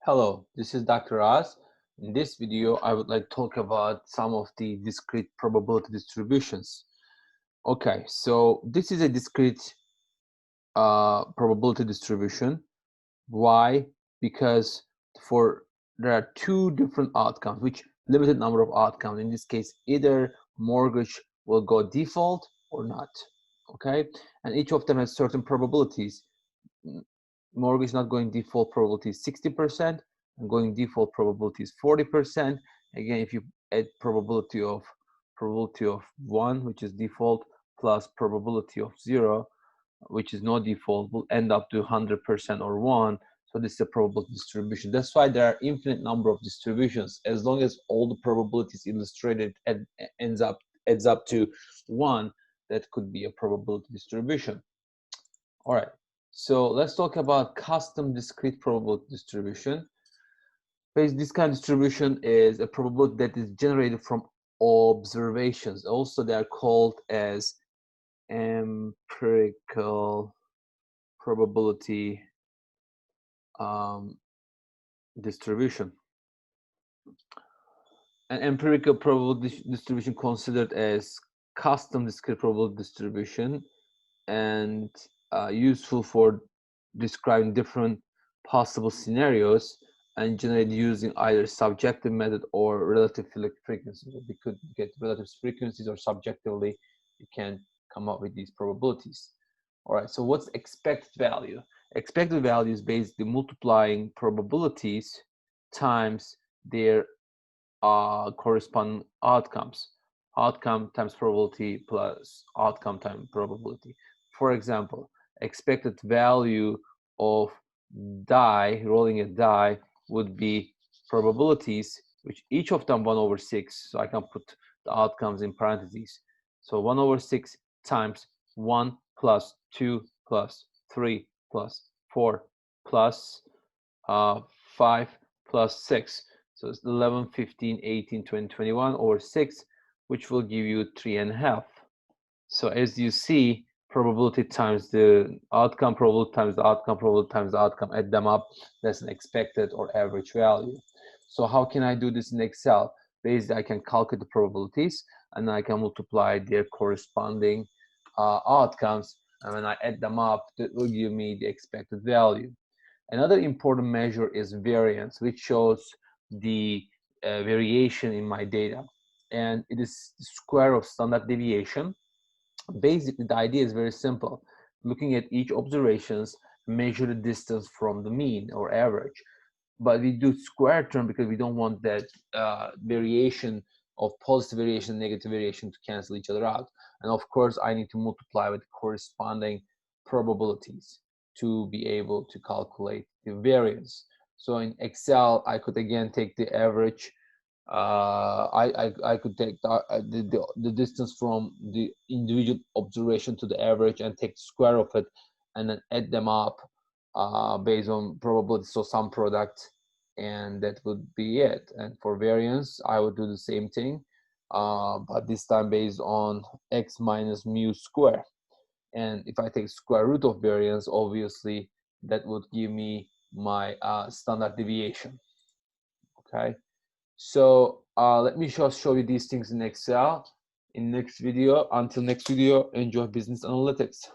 Hello, this is Dr. Oz. In this video, I would like to talk about some of the discrete probability distributions. Okay, so this is a discrete probability distribution. Why? Because there are two different outcomes, which limited number of outcomes. In this case, either mortgage will go default or not. Okay, and each of them has certain probabilities. Mortgage not going default probability is 60%, and going default probability is 40%. Again, if you add probability of 1, which is default, plus probability of 0, which is no default, will end up to 100% or 1. So this is a probability distribution. That's why there are infinite number of distributions. As long as all the probabilities illustrated adds up to 1, that could be a probability distribution. All right. So let's talk about custom discrete probability distribution. This kind of distribution is a probability that is generated from observations. Also, they are called as empirical probability distribution. An empirical probability distribution considered as custom discrete probability distribution and useful for describing different possible scenarios and generated using either subjective method or relative frequencies. We could get relative frequencies, or subjectively you can come up with these probabilities. All right, so what's expected value? Expected value is basically multiplying probabilities times their corresponding outcomes. Outcome times probability plus outcome times probability. For example, expected value of rolling a die would be probabilities, which each of them 1/6. So I can put the outcomes in parentheses. So 1/6 times 1 plus 2 plus 3 plus 4 plus 5 plus 6. So it's 11, 15, 18, 20, 21 over 6, which will give you 3.5. So as you see, probability times the outcome, probability times the outcome, probability times the outcome, add them up, that's an expected or average value. So how can I do this in Excel? Basically, I can calculate the probabilities and I can multiply their corresponding outcomes, and when I add them up, that will give me the expected value. Another important measure is variance, which shows the variation in my data, and it is the square of standard deviation. Basically, the idea is very simple. Looking at each observations, measure the distance from the mean or average. But we do square term because we don't want that variation of positive variation and negative variation to cancel each other out. And of course, I need to multiply with corresponding probabilities to be able to calculate the variance. So in Excel, I could again take the average. I could take the distance from the individual observation to the average and take the square of it, and then add them up based on probability, so some product, and that would be it. And for variance, I would do the same thing, but this time based on x minus mu square. And if I take square root of variance, obviously that would give me my standard deviation. Okay, so let me show you these things in Excel in next video. Until next video, enjoy business analytics.